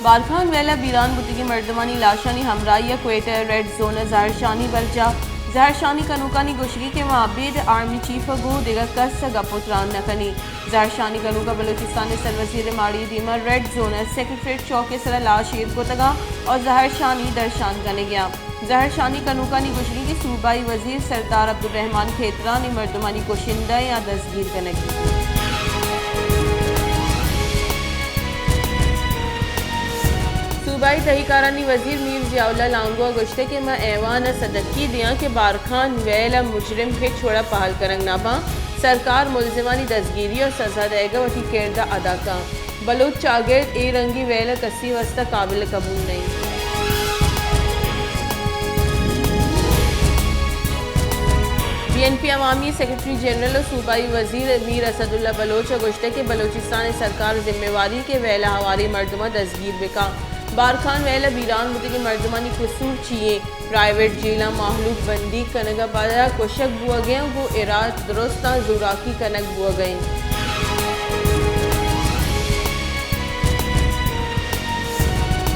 बारखान वेला बीरान बुती की मर्दमानी लाशानी हमराइया क्वेटर red zone जहरशानी बरजा जहरशानी कनूकानी गुशगी के माबिद आर्मी चीफ गो दिगर कस गपुत्रान नकनी जहरशानी कनूका बलूचिस्तान सरवजीर माड़ी दीमा रेड जोन सेक्रेटरीट चौके सरा लाश ईद को तगा और जहरशानी दर्शान करने गया जहरशानी कनूकानी गुशगी की सूबाई वजीर सरदार अब्दुलरहमान खेतरा ने मर्दमानी कोशिंदा या दस्तगीर करने की सूबाई तहकारानी वजीर मीर जियाउल्लाह लांगो गुश्ते के मैं ऐवान सदकी दिया के बारखान वेला मुजरिम के छोड़ा पहल करंग नापा सरकार मुलजिमानी दस्तगीरी और सजा देगा वही किरदा अदा का बलूच चागिर्द ए रंगी वेला कसी वस्ता काबिल कबूल नहीं। BNP अवामी सेक्रेटरी जनरल और सूबाई वजीर मीर असदुल्ला बलोच गुश्ते के बलोचिस्तान सरकार जिम्मेवारी के वेला हवारी मर्दमा दस्तगीर बिका बारखान वेला बीरान बुती की मर्दमानी कसूर चिए प्राइवेट जेला माहलूक बंदी कनगा पाया कुशक बुआ गए वो इराद दुरुस्ता जुराकी कनक बुआ गई।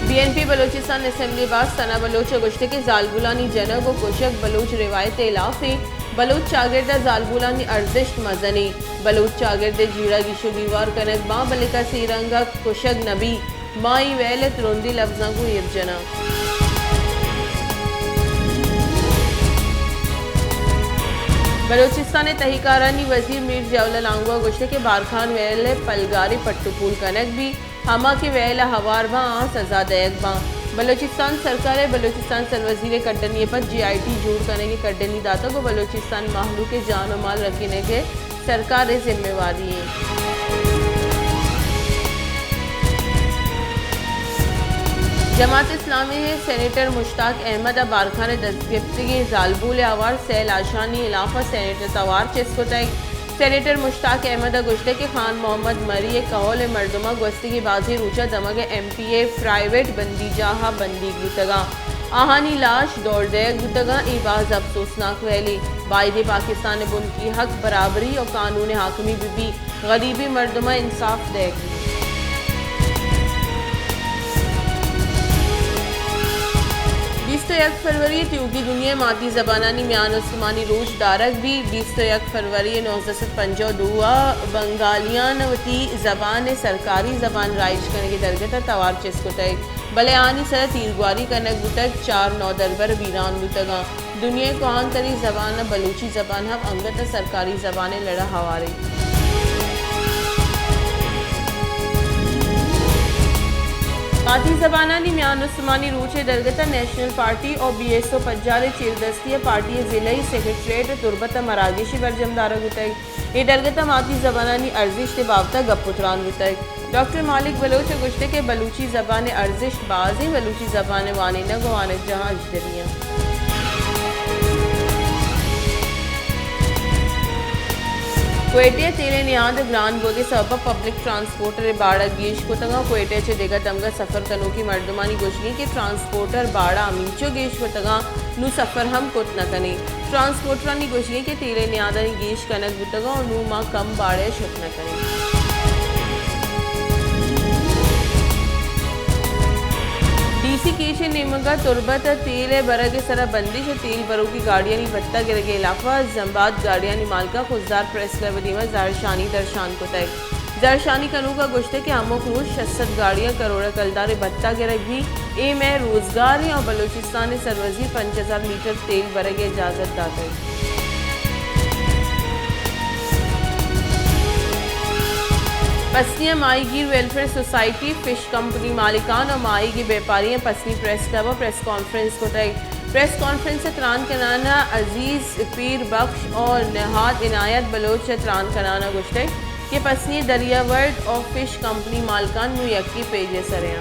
BNP बलोचिस्तान असम्बली बास सना बलोच गुश्ते के जालबुलानी जनक व कुशक बलोच रिवायत इलाफे बलोच चागिर्दा जालबुलानी अर्जिश मजनी बलोच चागिर्द जीरा गिशो दीवार कनक माँ बलिका सीरंगा कुशक नबी माई वेलत रोंदी लफ्जा को इर्जना बलोचिस्तान तहकारानी वजीर मीर जियाउल्लाह लांगो गुश्ते के बारखान वेले पलगारी पट्टुपुल कनक भी हमा के वेला हवार बा सजा दयक बा बलोचिस्तान सरकार बलोचिस्तान सरवजीर कड्डनी पर GIT जोड़ करने के कड्डनी दाता को बलोचिस्तान माहलू के जान और माल रखने के सरकार जिम्मेवारी है। जमात इस्लामी है सेनेटर मुश्ताक अहमद बारखान दस्तगिफ्तगी जालबुल आवार सैल आशानी इलाफा सेनेटर तवार चेस्को तक सेनेटर मुश्ताक अहमद गुश्ते के खान मोहम्मद मरी कौल मर्दमा गोस्ती की बाजी रूचा दमग MPA प्राइवेट बंदी जहा बंदी गुतगा आहानी लाश दौड़ दे गुतगा इबाज अफसोसनाक वैली बायदे पाकिस्तान बुन की हक बराबरी और कानून हाकमी बीबी गरीबी मर्दमा इंसाफ देगी। 21 फरवरी त्यूगी दुनिया मादी जबानानी म्यान उस्मानी रोज दारक भी 21 फरवरी 1952 बंगालियानवती जबान सरकारी जबान राइज करने के दरगत तवार चेस्को तय भले आनी सर तीरगुआरी कनक बुतक 4-9 दरबर वीरान बुतगा दुनिया को आन तरी जबान बलूची जबान हम अंगत सरकारी जबान लड़ा हवारे मादी जबानानी म्यान उस्मानी रूचे दरगता नेशनल पार्टी और BSO पंजाले चेरदस्ती पार्टी जिले सेक्रेटरीट तुरबत मरागेशी बरजमदार गुतई ये दरगता मादी जबानानी अर्जिश के बावता गपुत्रान गुतई डॉक्टर मालिक बलोच गुश्ते के बलूची जबान अर्जिश बाजी बलूची जबान वानी न गवान जहाँ अजदरिया क्वेटे तेरे नियाद ग्रान बोगे सब पब्लिक ट्रांसपोर्टर बाड़ा गेश को तंगा क्वेटे चे देगा तमगा सफ़र कनो की मर्दमानी गोशगी के ट्रांसपोर्टर बाड़ा अमीचो गेश को तंगा नु सफ़र हम कुत न कने ट्रांसपोर्टरानी गोशगी के तेरे नियादानी गेश कनक बुतगा और नु माँ कम बाड़े शुत न कने DC केश निमगा तुरबत तेल बरग सरा बंदिश तेल बरो की गाड़ियाँ भत्ता गिर के इलाफा जम्बाद गाड़ियाँ मालका खुजदार प्रेस क्लब वदीमा जारशानी दर्शान को तय जारशानी कनू का गुश्ते के अमुक रोज 66 गाड़ियाँ करोड़ कलदार भत्ता गिरक भी ए में रोजगार और बलोचिस्तान सरवजी 5000 लीटर तेल बरग इजाजत दाता पसनिया माहीगीर वेलफेयर सोसाइटी फिश कंपनी मालिकान और माहीगी व्यापारियाँ पसनी प्रेस क्लब और प्रेस कॉन्फ्रेंस को तय प्रेस कॉन्फ्रेंस से त्रान कनाना अजीज़ पीर बख्श और नहाद इनायत बलोच त्रान कनाना गुश्ते के पसनी दरिया वर्ल्ड और फिश कंपनी मालिकान नु यक्की पेजे सरें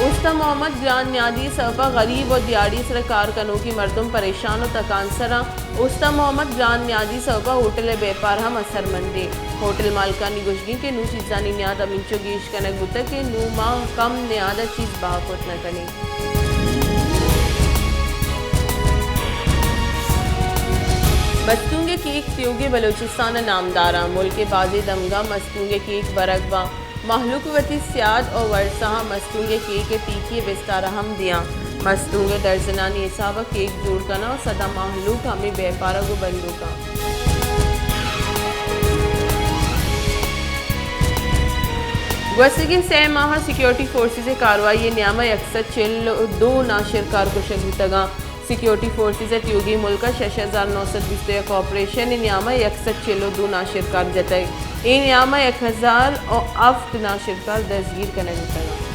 उस्ता मोहम्मद ग्रान न्यादी सबा गरीब और दियाड़ी सरकार कनो की मर्दम परेशान और तकानसरा उस्ता मोहम्मद ग्रान न्यादी सबा होटल व्यापार हम असरमंदे होटल मालकानी गुशगी के नू चीज़ानी न्याद अमीचो गेश कनक बुता के नू माह कम न्यादा चीज़ बाहकुत न कनी मस्तूंगे कीक त्योगी बलूचिस्तान नामदारा मुल्क बाजी दमगा मस्तूंगे कीक बरगवा महलूक वती सियाद और वर्षा मस्तूंगे कीक तीखी विस्तार हम दिया मस्तूंगे दर्जनानी हिसाब केक जोड़ करना और सदा महलूक हमें व्यापार को बंदूका गुज़श्ता 6 माह सिक्योरिटी फोर्सेस कार्रवाई न्यामा 142 नाशिरकार को शगुतगा सिक्योरिटी फोर्सेस त्योगी मुल्क 6921 ऑपरेशन न्यामा 142 नाशिरकार जतई इन न्यामा 1007 नाशिरकार दस्तगीर करने